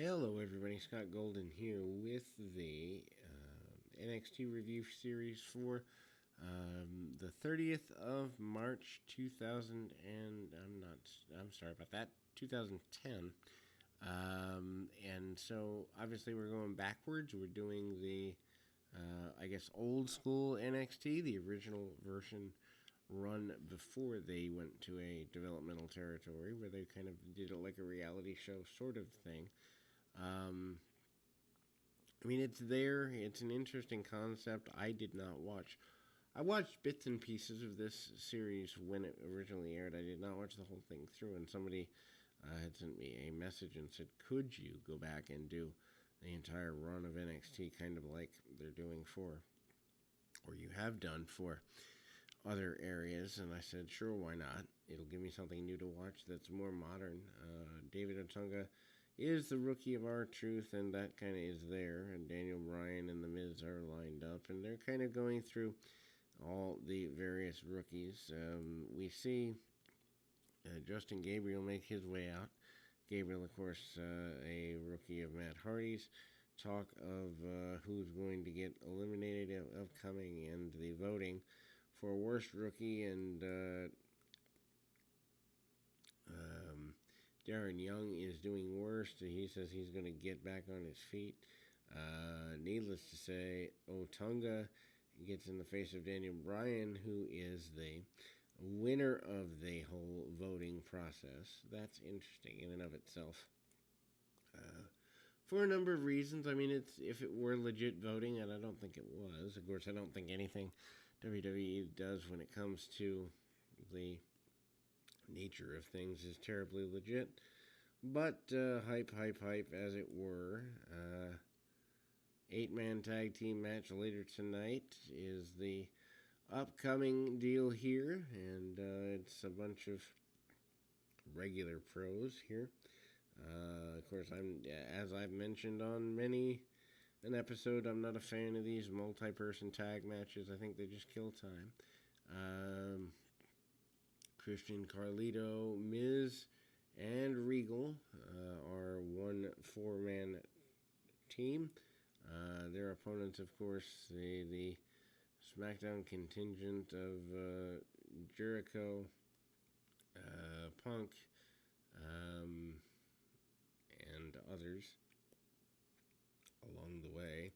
Hello, everybody. Scott Golden here with the NXT review series for the 30th of March 2000 and I'm sorry about that, 2010. And so obviously we're going backwards. We're doing the old school NXT, the original version run before they went to a developmental territory where they kind of did it like a reality show sort of thing. Um, it's there. It's an interesting concept. I did not watch. I watched bits and pieces of this series when it originally aired. I did not watch the whole thing through, and somebody had sent me a message and said, "Could you go back and do the entire run of NXT, kind of like they're doing for, or you have done for other areas?" And I said, "Sure, why not? It'll give me something new to watch that's more modern." David Otunga is the rookie of R-Truth, and that kind of is there. And Daniel Bryan and The Miz are lined up, and they're kind of going through all the various rookies. We see Justin Gabriel make his way out. Gabriel, of course, a rookie of Matt Hardy's. Talk of who's going to get eliminated upcoming and the voting for worst rookie, and Darren Young is doing worse. He says he's going to get back on his feet. Needless to say, Otunga gets in the face of Daniel Bryan, who is the winner of the whole voting process. That's interesting in and of itself. For a number of reasons. It's if it were legit voting, and I don't think it was. Of course, I don't think anything WWE does when it comes to the nature of things is terribly legit. But hype, as it were. 8-man tag team match later tonight is the upcoming deal here, and it's a bunch of regular pros here. Of course, as I've mentioned on many an episode, I'm not a fan of these multi-person tag matches. I think they just kill time. Christian, Carlito, Miz, and Regal are one 4-man team. Their opponents, of course, the SmackDown contingent of Jericho, Punk, and others along the way.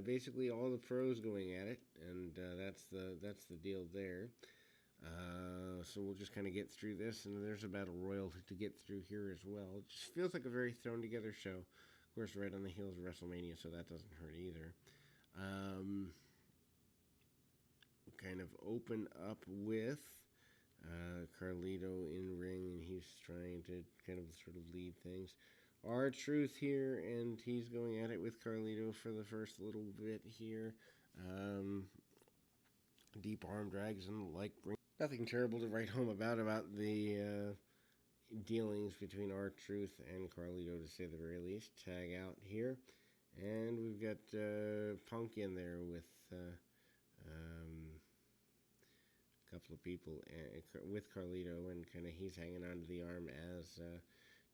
Basically, all the pros going at it, and that's the deal there. So we'll just kind of get through this, and there's a battle royal to get through here as well. It just feels like a very thrown together show. Of course, right on the heels of WrestleMania, so that doesn't hurt either. Kind of open up with Carlito in ring, and he's trying to kind of sort of lead things. R-Truth here, and he's going at it with Carlito for the first little bit here. Deep arm drags and the like. Nothing terrible to write home about the dealings between R-Truth and Carlito, to say the very least. Tag out here. And we've got Punk in there with a couple of people with Carlito, and kind of he's hanging onto the arm as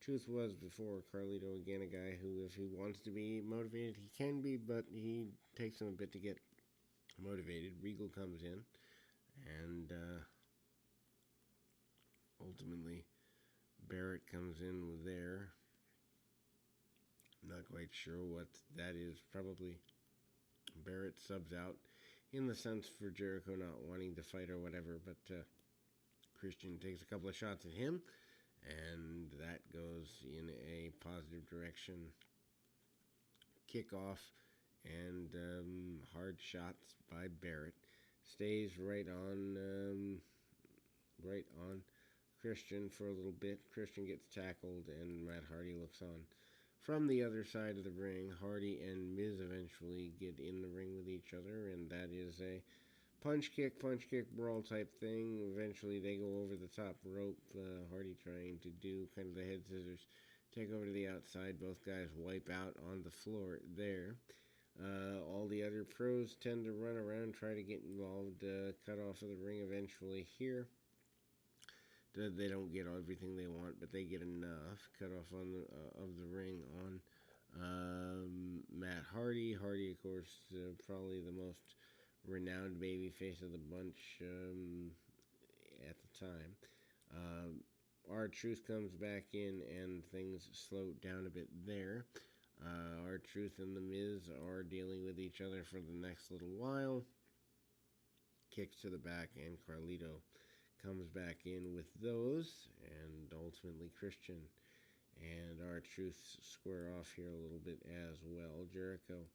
Truth was before. Carlito, again, a guy who, if he wants to be motivated, he can be, but he takes him a bit to get motivated. Regal comes in, and ultimately Barrett comes in there. Not quite sure what that is. Probably Barrett subs out in the sense for Jericho not wanting to fight or whatever, but Christian takes a couple of shots at him, and that goes in a positive direction. Kickoff and hard shots by Barrett. Stays right on Christian for a little bit. Christian gets tackled, and Matt Hardy looks on. From the other side of the ring, Hardy and Miz eventually get in the ring with each other, and that is a punch kick brawl type thing. Eventually they go over the top rope. Hardy trying to do kind of the head scissors, take over to the outside. Both guys wipe out on the floor there. All the other pros tend to run around, try to get involved, cut off of the ring eventually here. They don't get everything they want, but they get enough. Cut off on of the ring on Matt Hardy. Hardy, of course, probably the most renowned babyface of the bunch at the time. R-Truth comes back in, and things slow down a bit there. R-Truth and The Miz are dealing with each other for the next little while. Kicks to the back, and Carlito comes back in with those, and ultimately Christian and R-Truth square off here a little bit as well. Jericho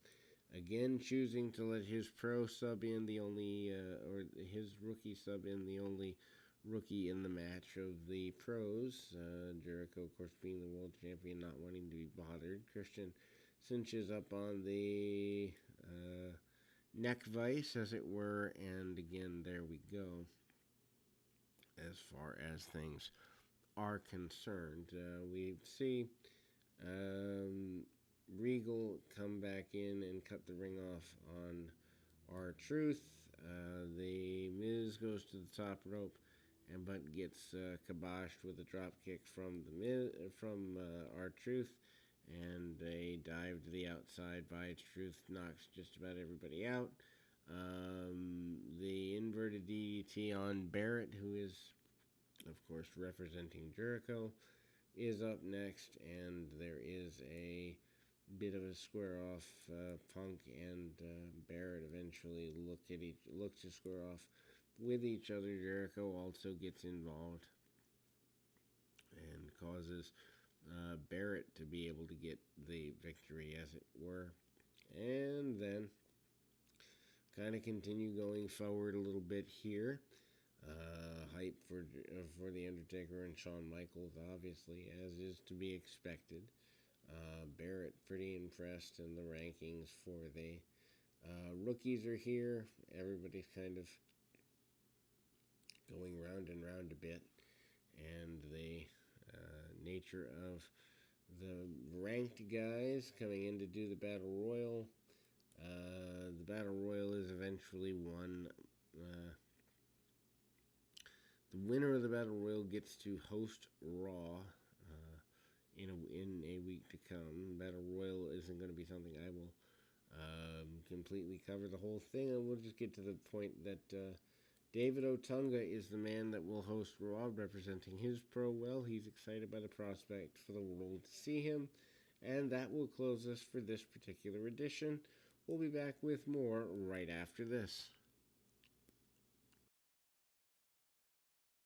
again choosing to let his pro sub in, the only, or his rookie sub in, the only rookie in the match of the pros. Jericho, of course, being the world champion, not wanting to be bothered. Christian cinches up on the neck vice, as it were, and again, there we go. As far as things are concerned, we see Regal come back in and cut the ring off on R-Truth. The Miz goes to the top rope, but gets kiboshed with a drop kick from R-Truth, and a dive to the outside by Truth knocks just about everybody out. The inverted DDT on Barrett, who is, of course, representing Jericho, is up next, and there is a bit of a square off. Punk and Barrett eventually look to square off with each other. Jericho also gets involved and causes Barrett to be able to get the victory, as it were, and then kind of continue going forward a little bit here. Hype for the Undertaker and Shawn Michaels, obviously, as is to be expected. Barrett pretty impressed, and the rankings for the rookies are here. Everybody's kind of going round and round a bit, and the nature of the ranked guys coming in to do the Battle Royal. The Battle Royal is eventually won. The winner of the Battle Royal gets to host Raw in a week to come. Battle Royal isn't going to be something I will completely cover the whole thing, and we'll just get to the point that David Otunga is the man that will host Raw, representing his pro well. He's excited by the prospect for the world to see him, and that will close us for this particular edition. We'll be back with more right after this.